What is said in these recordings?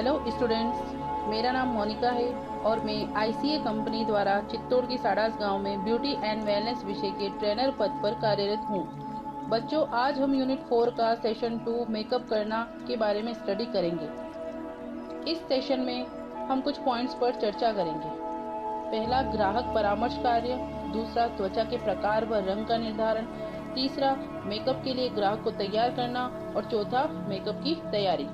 Hello students, मेरा नाम मोनिका है और मैं आईसीए कंपनी द्वारा चित्तौड़ के साडास गांव में ब्यूटी एंड वेलनेस विषय के ट्रेनर पद पर कार्यरत हूं। बच्चों, आज हम यूनिट 4 का सेशन 2 मेकअप करना के बारे में स्टडी करेंगे। इस सेशन में हम कुछ पॉइंट्स पर चर्चा करेंगे। पहला, ग्राहक परामर्श कार्य। दूसरा, त्वचा के प्रकार व रंग का निर्धारण। तीसरा, मेकअप के लिए ग्राहक को तैयार करना। और चौथा, मेकअप की तैयारी।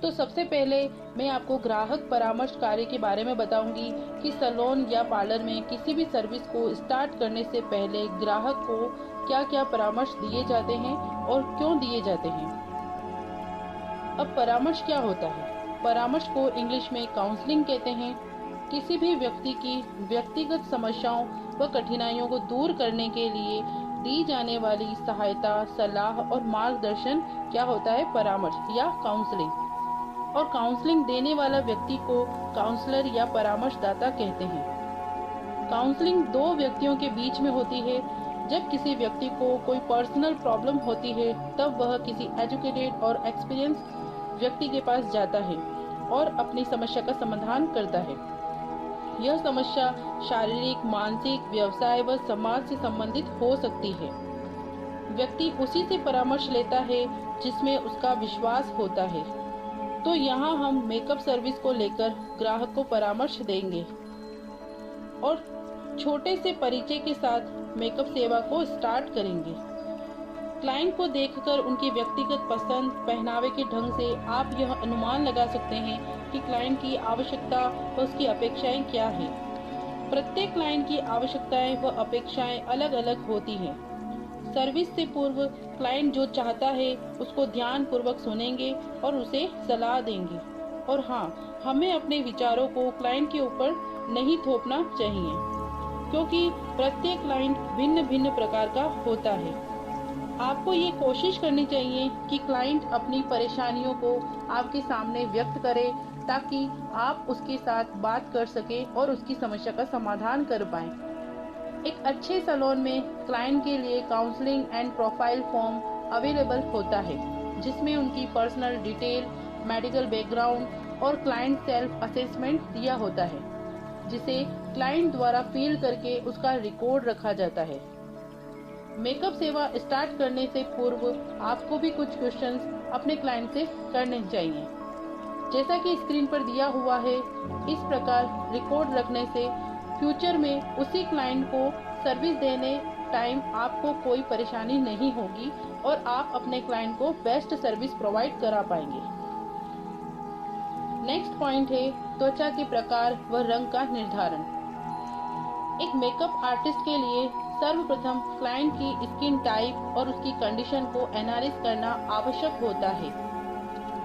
तो सबसे पहले मैं आपको ग्राहक परामर्श कार्य के बारे में बताऊंगी कि सैलून या पार्लर में किसी भी सर्विस को स्टार्ट करने से पहले ग्राहक को क्या क्या परामर्श दिए जाते हैं और क्यों दिए जाते हैं। अब परामर्श क्या होता है? परामर्श को इंग्लिश में काउंसलिंग कहते हैं। किसी भी व्यक्ति की व्यक्तिगत समस्याओं व कठिनाइयों को दूर करने के लिए दी जाने वाली सहायता, सलाह और मार्गदर्शन क्या होता है? परामर्श या काउंसलिंग। और काउंसलिंग देने वाला व्यक्ति को काउंसलर या परामर्शदाता कहते हैं। काउंसलिंग दो व्यक्तियों के बीच में होती है। जब किसी व्यक्ति को कोई पर्सनल प्रॉब्लम होती है तब वह किसी एजुकेटेड और एक्सपीरियंस व्यक्ति के पास जाता है और अपनी समस्या का समाधान करता है। यह समस्या शारीरिक, मानसिक, व्यवसाय व समाज से संबंधित हो सकती है। व्यक्ति उसी से परामर्श लेता है जिसमें उसका विश्वास होता है। तो यहाँ हम मेकअप सर्विस को लेकर ग्राहक को परामर्श देंगे और छोटे से परिचय के साथ मेकअप सेवा को स्टार्ट करेंगे। क्लाइंट को देखकर उनकी व्यक्तिगत पसंद, पहनावे के ढंग से आप यह अनुमान लगा सकते हैं कि क्लाइंट की आवश्यकता व उसकी अपेक्षाएं क्या है। प्रत्येक क्लाइंट की आवश्यकताएं व अपेक्षाएं अलग अलग होती हैं। सर्विस से पूर्व क्लाइंट जो चाहता है उसको ध्यान पूर्वक सुनेंगे और उसे सलाह देंगे। और हाँ, हमें अपने विचारों को क्लाइंट के ऊपर नहीं थोपना चाहिए, क्योंकि प्रत्येक क्लाइंट भिन्न भिन्न प्रकार का होता है। आपको ये कोशिश करनी चाहिए कि क्लाइंट अपनी परेशानियों को आपके सामने व्यक्त करे ताकि आप उसके साथ बात कर सके और उसकी समस्या का समाधान कर पाएं। एक अच्छे सैलून में क्लाइंट के लिए counselling and profile form available होता है, जिसमें उनकी पर्सनल डिटेल, मेडिकल बैकग्राउंड और क्लाइंट सेल्फ असेसमेंट दिया होता है, जिसे क्लाइंट द्वारा फिल करके उसका रिकॉर्ड रखा जाता है। मेकअप सेवा स्टार्ट करने से पूर्व आपको भी कुछ क्वेश्चंस अपने क्लाइंट से करने चाहिए। जैसा कि स्क्रीन पर दिया हुआ है, इस प्रकार रिकॉर्ड रखने से फ्यूचर में उसी क्लाइंट को सर्विस देने टाइम आपको कोई परेशानी नहीं होगी और आप अपने क्लाइंट को बेस्ट सर्विस प्रोवाइड करा पाएंगे। नेक्स्ट पॉइंट है त्वचा के प्रकार व रंग का निर्धारण। एक मेकअप आर्टिस्ट के लिए सर्वप्रथम क्लाइंट की स्किन टाइप और उसकी कंडीशन को एनालाइज करना आवश्यक होता है।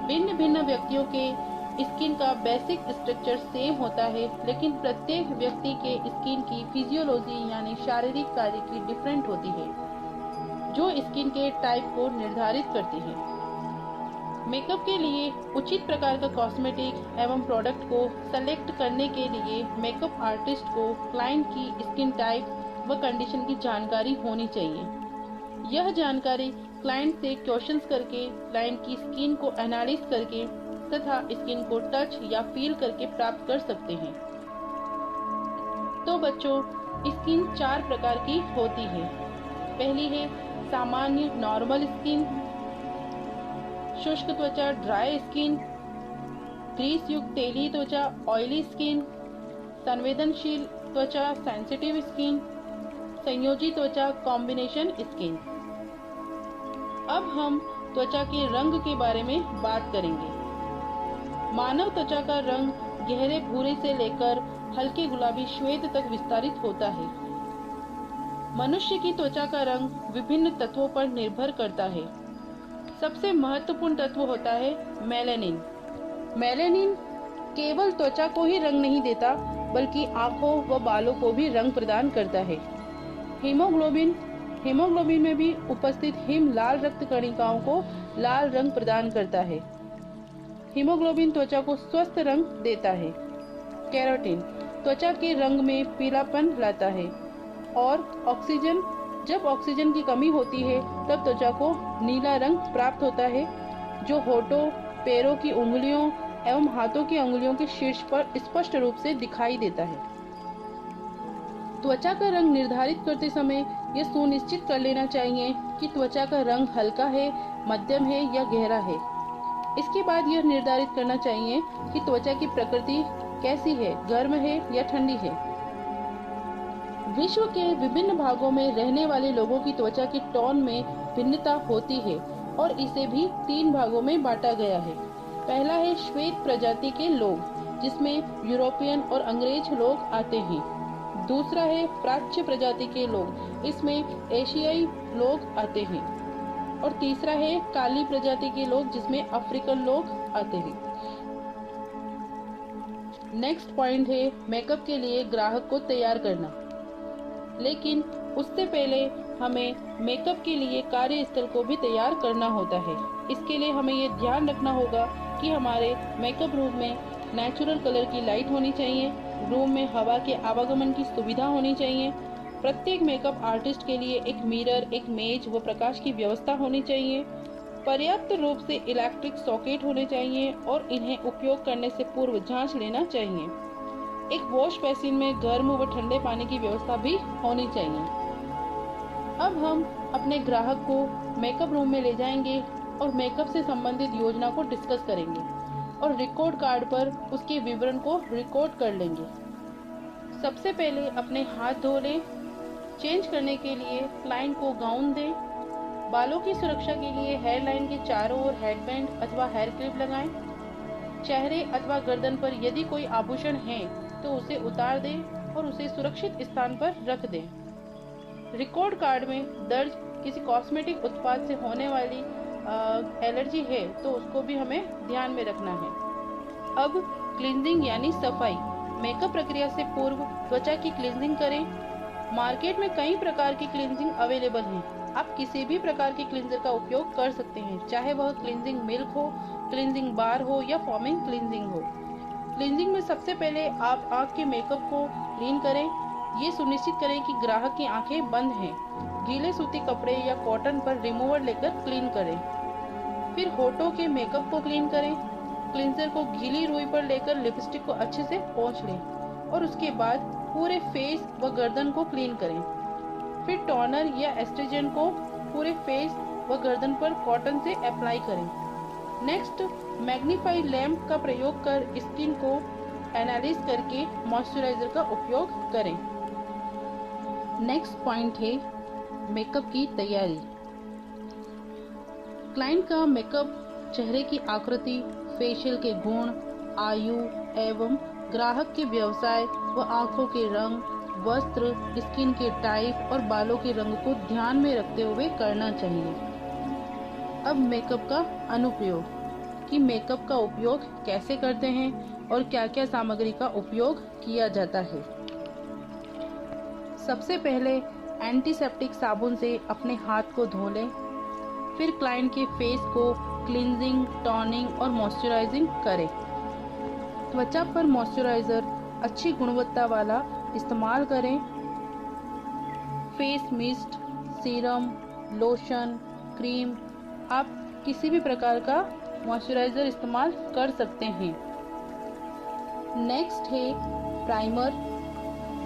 भिन्न भिन्न व्यक्तियों के स्किन का बेसिक स्ट्रक्चर सेम होता है, लेकिन प्रत्येक व्यक्ति के स्किन की फिजियोलॉजी यानी शारीरिक कार्य की डिफरेंट होती है, जो स्किन के टाइप को निर्धारित करती है। मेकअप के लिए उचित प्रकार का कॉस्मेटिक एवं प्रोडक्ट को सेलेक्ट करने के लिए मेकअप आर्टिस्ट को क्लाइंट की स्किन टाइप व कंडीशन की जानकारी होनी चाहिए। यह जानकारी क्लाइंट से क्वेश्चंस करके, क्लाइंट की स्किन को एनालाइज करके तथा स्किन को टच या फील करके प्राप्त कर सकते हैं। तो बच्चों, स्किन 4 प्रकार की होती है। पहली है सामान्य नॉर्मल स्किन, शुष्क त्वचा ड्राई स्किन, ग्रीस युक्त तेली त्वचा ऑयली स्किन, संवेदनशील त्वचा सेंसिटिव स्किन, संयोजी त्वचा कॉम्बिनेशन स्किन। अब हम त्वचा के रंग के बारे में बात करेंगे। मानव त्वचा का रंग गहरे भूरे से लेकर हल्के गुलाबी श्वेत तक विस्तारित होता है। मनुष्य की त्वचा का रंग विभिन्न तत्वों पर निर्भर करता है। सबसे महत्वपूर्ण तत्व होता है मेलेनिन। मेलेनिन केवल त्वचा को ही रंग नहीं देता, बल्कि आंखों व बालों को भी रंग प्रदान करता है। हीमोग्लोबिन में भी उपस्थित हिम लाल रक्त कणिकाओं को लाल रंग प्रदान करता है। हीमोग्लोबिन त्वचा को स्वस्थ रंग देता है। केराटिन त्वचा के रंग में पीलापन लाता है। और ऑक्सीजन, जब ऑक्सीजन की कमी होती है तब त्वचा को नीला रंग प्राप्त होता है, जो होठों, पैरों की उंगलियों एवं हाथों की उंगलियों के शीर्ष पर स्पष्ट रूप से दिखाई देता है। त्वचा का रंग निर्धारित करते समय यह सुनिश्चित कर लेना चाहिए कि त्वचा का रंग हल्का है, मध्यम है या गहरा है। इसके बाद यह निर्धारित करना चाहिए कि त्वचा की प्रकृति कैसी है, गर्म है या ठंडी है। विश्व के विभिन्न भागों में रहने वाले लोगों की त्वचा की टोन में भिन्नता होती है और इसे भी 3 भागों में बांटा गया है। पहला है श्वेत प्रजाति के लोग, जिसमें यूरोपियन और अंग्रेज लोग आते हैं। दूसरा है प्राच्य प्रजाति के लोग, इसमें एशियाई लोग आते हैं। और तीसरा है काली प्रजाति के लोग, जिसमें अफ्रीकन लोग आते हैं। नेक्स्ट पॉइंट है मेकअप के लिए ग्राहक को तैयार करना। लेकिन उससे पहले हमें मेकअप के लिए कार्यस्थल को भी तैयार करना होता है। इसके लिए हमें ये ध्यान रखना होगा कि हमारे मेकअप रूम में नेचुरल कलर की लाइट होनी चाहिए, रूम में हवा के आवागमन की सुविधा होनी चाहिए। प्रत्येक मेकअप आर्टिस्ट के लिए एक मिरर, एक मेज व प्रकाश की व्यवस्था होनी चाहिए। पर्याप्त रूप से इलेक्ट्रिक सॉकेट होने चाहिए और इन्हें उपयोग करने से पूर्व जांच लेना चाहिए। एक वॉश बेसिन में गर्म व ठंडे पानी की व्यवस्था भी होनी चाहिए। अब हम अपने ग्राहक को मेकअप रूम में ले जाएंगे और मेकअप से संबंधित योजना को डिस्कस करेंगे और रिकॉर्ड कार्ड पर उसके विवरण को रिकॉर्ड कर लेंगे। सबसे पहले अपने हाथ धो लें। चेंज करने के लिए क्लाइंट को गाउन दें। बालों की सुरक्षा के लिए हेयर लाइन के चारों ओर हेडबैंड अथवा हेयर क्लिप लगाएं। चेहरे अथवा गर्दन पर यदि कोई आभूषण है तो उसे उतार दें और उसे सुरक्षित स्थान पर रख दें। रिकॉर्ड कार्ड में दर्ज किसी कॉस्मेटिक उत्पाद से होने वाली एलर्जी है तो उसको भी हमें ध्यान में रखना है। अब क्लींजिंग यानी सफाई। मेकअप प्रक्रिया से पूर्व त्वचा की क्लींजिंग करें। मार्केट में कई प्रकार की क्लींजिंग अवेलेबल हैं। आप किसी भी प्रकार के क्लींजर का उपयोग कर सकते हैं, चाहे वह क्लींजिंग मिल्क हो, क्लींजिंग बार हो या फॉर्मिंग क्लींजिंग हो। क्लींजिंग में सबसे पहले आप आँख के मेकअप को क्लीन करें। ये सुनिश्चित करें कि ग्राहक की आंखें बंद हैं। गीले सूती कपड़े या कॉटन पर रिमूवर लेकर क्लीन करें। फिर होठों के मेकअप को क्लीन करें। क्लींजर को गीली रुई पर लेकर लिपस्टिक को अच्छे से पोंछ लें और उसके बाद पूरे फेस व गर्दन को क्लीन करें। फिर टोनर या एस्ट्रीजेंट को पूरे फेस व गर्दन पर कॉटन से अप्लाई करें। नेक्स्ट, मैग्नीफाई लैंप का प्रयोग कर स्किन को एनालाइज करके मॉइस्चराइजर का उपयोग करें। नेक्स्ट पॉइंट है मेकअप की तैयारी। क्लाइंट का मेकअप चेहरे की आकृति, फेशियल के गुण, आयु एवं ग्राहक के व्यवसाय व आंखों के रंग, वस्त्र, स्किन के टाइप और बालों के रंग को ध्यान में रखते हुए करना चाहिए। अब मेकअप का अनुप्रयोग कि मेकअप का उपयोग कैसे करते हैं और क्या क्या सामग्री का उपयोग किया जाता है। सबसे पहले एंटीसेप्टिक साबुन से अपने हाथ को धो लें। फिर क्लाइंट के फेस को क्लींजिंग, टोनिंग और मॉइस्चराइजिंग करें। त्वचा पर मॉइस्चराइजर अच्छी गुणवत्ता वाला इस्तेमाल करें। Face mist, serum, lotion, cream, आप किसी भी प्रकार का मॉइस्चराइजर इस्तेमाल कर सकते हैं। नेक्स्ट है प्राइमर।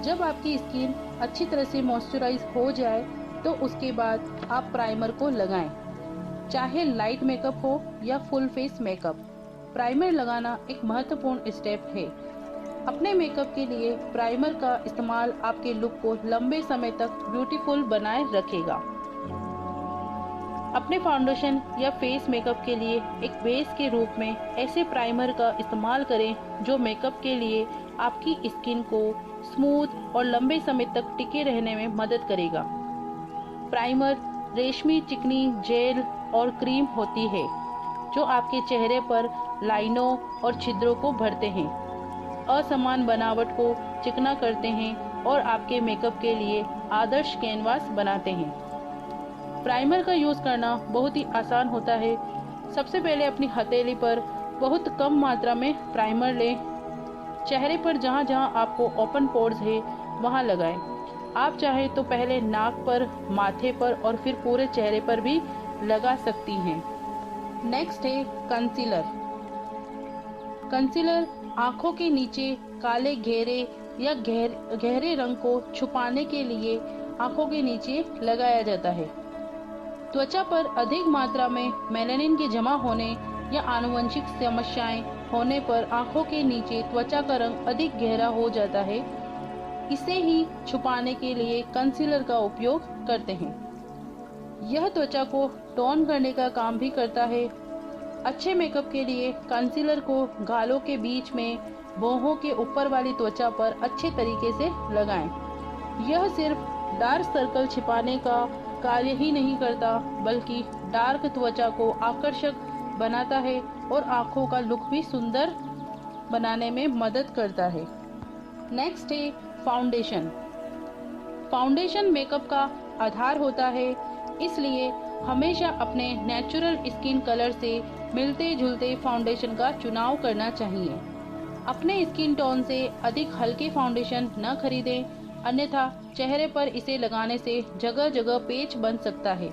जब आपकी स्किन अच्छी तरह से मॉइस्चराइज हो जाए तो उसके बाद आप प्राइमर को लगाएं। चाहे लाइट मेकअप हो या फुल फेस मेकअप, प्राइमर लगाना एक महत्वपूर्ण स्टेप है। अपने मेकअप के लिए प्राइमर का इस्तेमाल आपके लुक को लंबे समय तक ब्यूटीफुल बनाए रखेगा। अपने फाउंडेशन या फेस मेकअप के लिए एक बेस के रूप में ऐसे प्राइमर का इस्तेमाल करें जो मेकअप के लिए आपकी स्किन को स्मूथ और लंबे समय तक टिके रहने में मदद करेगा। प्राइमर रेशमी चिकनी जेल और क्रीम होती है जो आपके चेहरे पर लाइनों और छिद्रों को भरते हैं, असमान बनावट को चिकना करते हैं और आपके मेकअप के लिए आदर्श कैनवास बनाते हैं। प्राइमर का यूज़ करना बहुत ही आसान होता है। सबसे पहले अपनी हथेली पर बहुत कम मात्रा में प्राइमर लें। चेहरे पर जहाँ जहाँ आपको ओपन पोर्स है वहाँ लगाएं। आप चाहें तो पहले नाक पर, माथे पर और फिर पूरे चेहरे पर भी लगा सकती हैं। नेक्स्ट है कंसीलर। कंसीलर आंखों के नीचे काले घेरे या गहरे रंग को छुपाने के लिए आंखों के नीचे लगाया जाता है। त्वचा पर अधिक मात्रा में मेलानिन के जमा होने या आनुवंशिक समस्याएं होने पर आंखों के नीचे त्वचा का रंग अधिक गहरा हो जाता है। इसे ही छुपाने के लिए कंसीलर का उपयोग करते हैं। यह त्वचा को टोन करने का काम भी करता है। अच्छे मेकअप के लिए कंसीलर को गालों के बीच में भौहों के ऊपर वाली त्वचा पर अच्छे तरीके से लगाएं। यह सिर्फ डार्क सर्कल छिपाने का कार्य ही नहीं करता, बल्कि डार्क त्वचा को आकर्षक बनाता है और आंखों का लुक भी सुंदर बनाने में मदद करता है। नेक्स्ट है फाउंडेशन। फाउंडेशन मेकअप का आधार होता है, इसलिए हमेशा अपने नेचुरल स्किन कलर से मिलते जुलते फाउंडेशन का चुनाव करना चाहिए। अपने स्किन टोन से अधिक हल्के फाउंडेशन न खरीदें, अन्यथा चेहरे पर इसे लगाने से जगह जगह पेच बन सकता है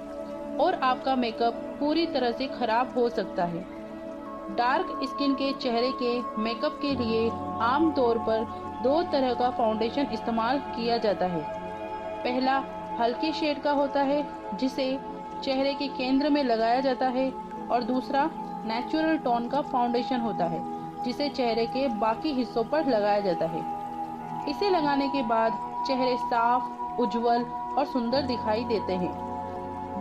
और आपका मेकअप पूरी तरह से खराब हो सकता है। डार्क स्किन के चेहरे के मेकअप के लिए आमतौर पर 2 तरह का फाउंडेशन इस्तेमाल किया जाता है। पहला हल्के शेड का होता है, जिसे चेहरे के केंद्र में लगाया जाता है, और दूसरा नेचुरल टोन का फाउंडेशन होता है, जिसे चेहरे के बाकी हिस्सों पर लगाया जाता है। इसे लगाने के बाद चेहरे साफ, उज्जवल और सुंदर दिखाई देते हैं।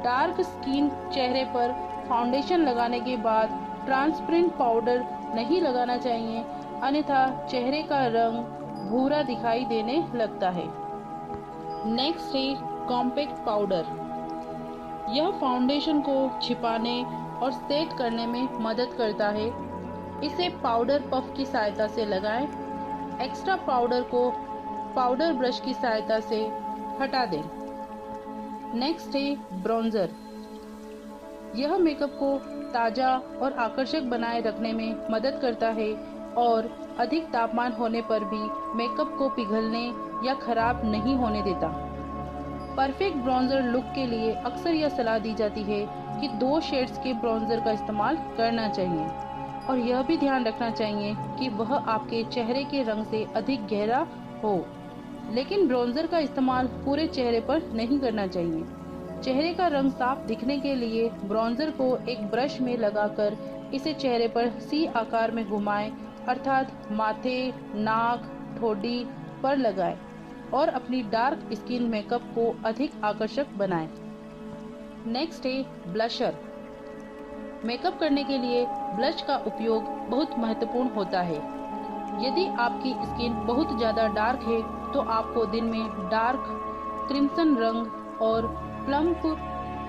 डार्क स्किन चेहरे पर फाउंडेशन लगाने के बाद ट्रांसपेरेंट पाउडर नहीं लगाना चाहिए, अन्यथा चेहरे का रंग भूरा दिखाई देने लगता है। नेक्स्ट है कॉम्पैक्ट पाउडर। यह फाउंडेशन को छिपाने और सेट करने में मदद करता है। इसे पाउडर पफ की सहायता से लगाएं। एक्स्ट्रा पाउडर को पाउडर ब्रश की सहायता से हटा दें। नेक्स्ट है ब्रॉन्जर। यह मेकअप को ताज़ा और आकर्षक बनाए रखने में मदद करता है और अधिक तापमान होने पर भी मेकअप को पिघलने या खराब नहीं होने देता। परफेक्ट ब्रॉन्जर लुक के लिए अक्सर यह सलाह दी जाती है कि 2 शेड्स के ब्रॉन्जर का इस्तेमाल करना चाहिए, और यह भी ध्यान रखना चाहिए कि वह आपके चेहरे के रंग से अधिक गहरा हो। लेकिन ब्रॉन्जर का इस्तेमाल पूरे चेहरे पर नहीं करना चाहिए। चेहरे का रंग साफ दिखने के लिए ब्रॉन्जर को एक ब्रश में लगाकर इसे चेहरे पर सी आकार में घुमाएं, अर्थात माथे, नाक, ठोड़ी पर लगाएं और अपनी डार्क स्किन मेकअप को अधिक आकर्षक बनाएं। नेक्स्ट है ब्लशर। मेकअप करने के लिए ब्लश का उपयोग बहुत महत्वपूर्ण होता है। यदि आपकी स्किन बहुत ज़्यादा डार्क है तो आपको दिन में डार्क क्रिम्सन रंग और प्लम्प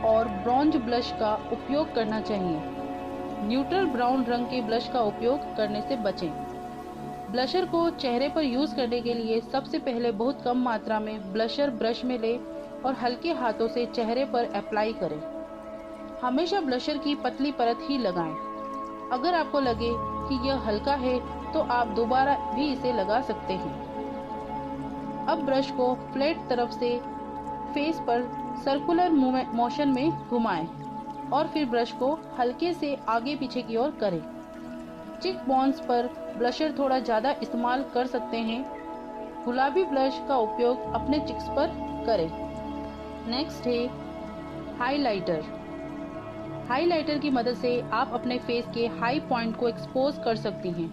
और ब्रॉन्ज ब्लश का उपयोग करना चाहिए। न्यूट्रल ब्राउन रंग के ब्लश का उपयोग करने से बचें। ब्लशर को चेहरे पर यूज़ करने के लिए सबसे पहले बहुत कम मात्रा में ब्लशर ब्रश में लें और हल्के हाथों से चेहरे पर अप्लाई करें। हमेशा ब्लशर की पतली परत ही लगाएं। अगर आपको लगे कि यह हल्का है तो आप दोबारा भी इसे लगा सकते हैं। अब ब्रश को फ्लैट तरफ से फेस पर सर्कुलर मोशन में घुमाएं और फिर ब्रश को हल्के से आगे पीछे की ओर करें। चिक बोन्स पर ब्लशर थोड़ा ज़्यादा इस्तेमाल कर सकते हैं। गुलाबी ब्लश का उपयोग अपने चिक्स पर करें। नेक्स्ट है हाइलाइटर। हाइलाइटर की मदद से आप अपने फेस के हाई पॉइंट को एक्सपोज कर सकती हैं।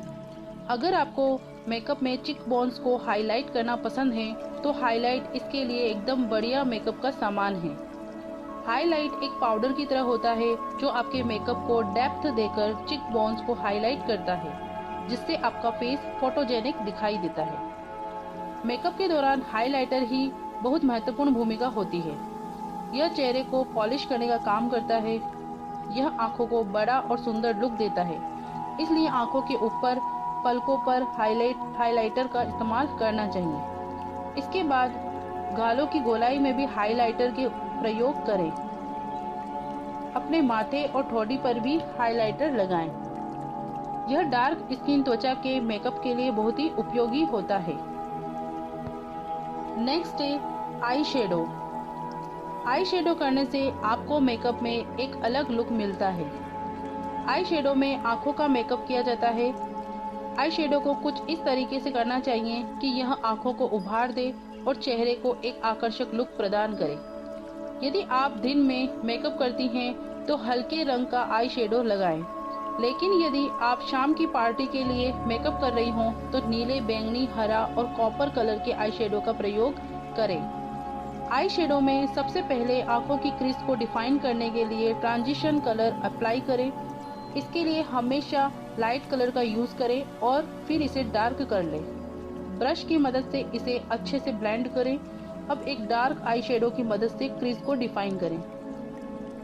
अगर आपको मेकअप में चिक बोन्स को हाईलाइट करना पसंद है तो हाईलाइट इसके लिए एकदम बढ़िया मेकअप का सामान है। हाईलाइट एक पाउडर की तरह होता है जो आपके मेकअप को डेप्थ देकर चिक बोन्स को हाईलाइट करता है, जिससे आपका फेस फोटोजेनिक दिखाई देता है। मेकअप के दौरान हाइलाइटर ही बहुत महत्वपूर्ण भूमिका होती है। यह चेहरे को पॉलिश करने का काम करता है। यह आंखों को बड़ा और सुंदर लुक देता है, इसलिए आंखों के ऊपर पलकों पर हाइलाइटर का इस्तेमाल करना चाहिए। इसके बाद गालों की गोलाई में भी हाइलाइटर के प्रयोग करें। अपने माथे और ठोड़ी पर भी हाइलाइटर लगाएं। यह डार्क स्किन त्वचा के मेकअप के लिए बहुत ही उपयोगी होता है। नेक्स्ट है आई शेडो। आई शेडो करने से आपको मेकअप में एक अलग लुक मिलता है। आई शेडो में आंखों का मेकअप किया जाता है। आई शेडो को कुछ इस तरीके से करना चाहिए कि यह आंखों को उभार दे और चेहरे को एक आकर्षक लुक प्रदान करे। यदि आप दिन में मेकअप करती हैं तो हल्के रंग का आई शेडो लगाएं, लेकिन यदि आप शाम की पार्टी के लिए मेकअप कर रही हों तो नीले, बैंगनी, हरा और कॉपर कलर के आई शेडो का प्रयोग करें। आई शेडो में सबसे पहले आंखों की क्रीज को डिफाइन करने के लिए ट्रांजिशन कलर अप्लाई करें। इसके लिए हमेशा लाइट कलर का यूज करें और फिर इसे डार्क कर लें। ब्रश की मदद से इसे अच्छे से ब्लेंड करें। अब एक डार्क आई शेडो की मदद से क्रीज को डिफाइन करें।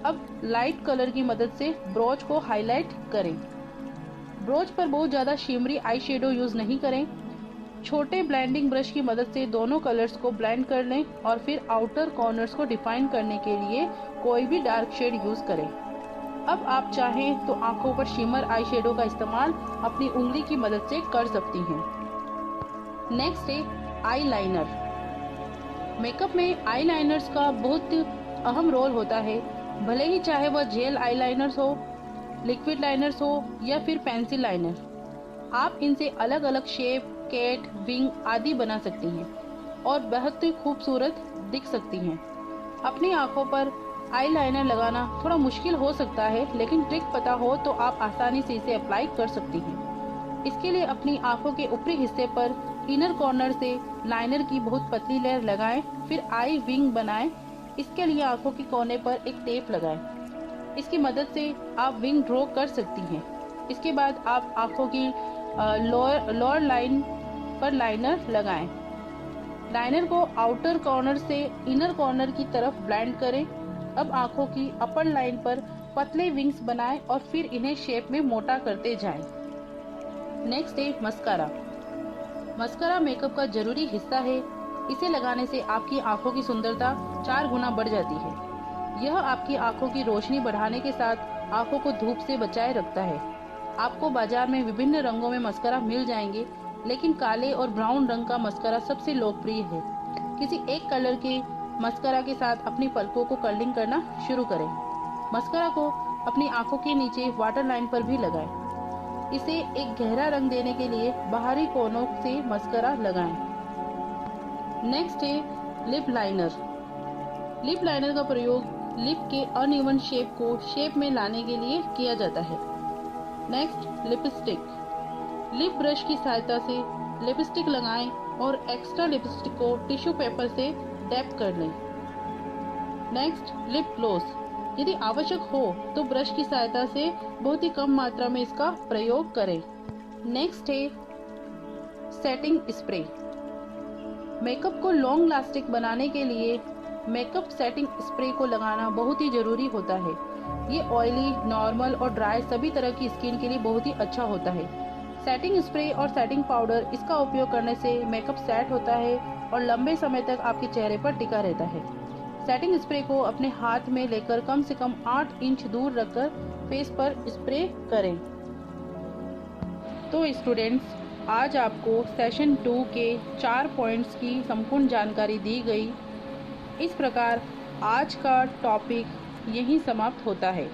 अब लाइट कलर की मदद से ब्रोच को हाईलाइट करें। ब्रोच पर बहुत ज़्यादा शिमरी आई शेडो यूज नहीं करें। छोटे ब्लेंडिंग ब्रश की मदद से दोनों कलर्स को ब्लेंड कर लें और फिर आउटर कॉर्नर्स को डिफाइन करने के लिए कोई भी डार्क शेड यूज करें। अब आप चाहें तो आंखों पर शिमर आई शेडो का इस्तेमाल अपनी उंगली की मदद से कर सकती हैं। नेक्स्ट है आई लाइनर। मेकअप में आई लाइनर्स का बहुत अहम रोल होता है, भले ही चाहे वह जेल आई लाइनर्स हो, लिक्विड लाइनर्स हो या फिर पेंसिल लाइनर। आप इनसे अलग अलग शेप, कैट, विंग आदि बना सकती हैं और बहुत ही खूबसूरत दिख सकती हैं। अपनी आंखों पर आई लाइनर लगाना थोड़ा मुश्किल हो सकता है, लेकिन ट्रिक पता हो तो आप आसानी से इसे अप्लाई कर सकती हैं। इसके लिए अपनी आंखों के ऊपरी हिस्से पर इनर कॉर्नर से लाइनर की बहुत पतली लेयर लगाएं, फिर आई विंग बनाएं। इसके लिए आंखों के कोने पर एक टेप लगाएं। इसकी मदद से आप विंग ड्रॉ कर सकती हैं। इसके बाद आप आंखों की लोअर लाइन पर लाइनर लगाएं। लाइनर को आउटर कॉर्नर से इनर कॉर्नर की तरफ ब्लेंड करें। अब आंखों की अपर लाइन पर पतले विंग्स बनाएं और फिर इन्हें शेप में मोटा करते जाएं। नेक्स्ट है मस्कारा। मस्कारा मेकअप का जरूरी हिस्सा है। इसे लगाने से आपकी आंखों की सुंदरता 4 गुना बढ़ जाती है। यह आपकी आंखों की रोशनी बढ़ाने के साथ आंखों को धूप से बचाए रखता है। आपको बाजार में विभिन्न रंगों में मस्कारा मिल जाएंगे, लेकिन काले और ब्राउन रंग का मस्कारा सबसे लोकप्रिय है। किसी एक कलर के मस्कारा के साथ अपनी पलकों को कर्लिंग करना शुरू करें। मस्कारा को अपनी आंखों के नीचे वाटर लाइन पर भी लगाएं। इसे एक गहरा रंग देने के लिए बाहरी कोनों से मस्कारा लगाएं। नेक्स्ट है लिप लाइनर। लिप लाइनर का प्रयोग लिप के अनइवन शेप को शेप में लाने के लिए किया जाता है। Next lipstick. लिप ब्रश की सहायता से लिपस्टिक लगाएं और एक्स्ट्रा लिपस्टिक को टिश्यू पेपर से डैप कर लें। Next lip gloss. यदि आवश्यक हो तो ब्रश की सहायता से बहुत ही कम मात्रा में इसका प्रयोग करें। नेक्स्ट है सेटिंग स्प्रे। मेकअप को लॉन्ग लास्टिंग बनाने के लिए मेकअप सेटिंग स्प्रे को लगाना बहुत ही जरूरी होता है। ये ऑयली, नॉर्मल और ड्राई सभी तरह की स्किन के लिए बहुत ही अच्छा होता है। सेटिंग स्प्रे और सेटिंग पाउडर इसका उपयोग करने से मेकअप सेट होता है और लंबे समय तक आपके चेहरे पर टिका रहता है। सेटिंग स्प्रे को अपने हाथ में लेकर कम से कम 8 इंच दूर रखकर फेस पर स्प्रे करें। तो स्टूडेंट्स, आज आपको सेशन 2 के 4 पॉइंट्स की संपूर्ण जानकारी दी गई। इस प्रकार आज का टॉपिक यहीं समाप्त होता है।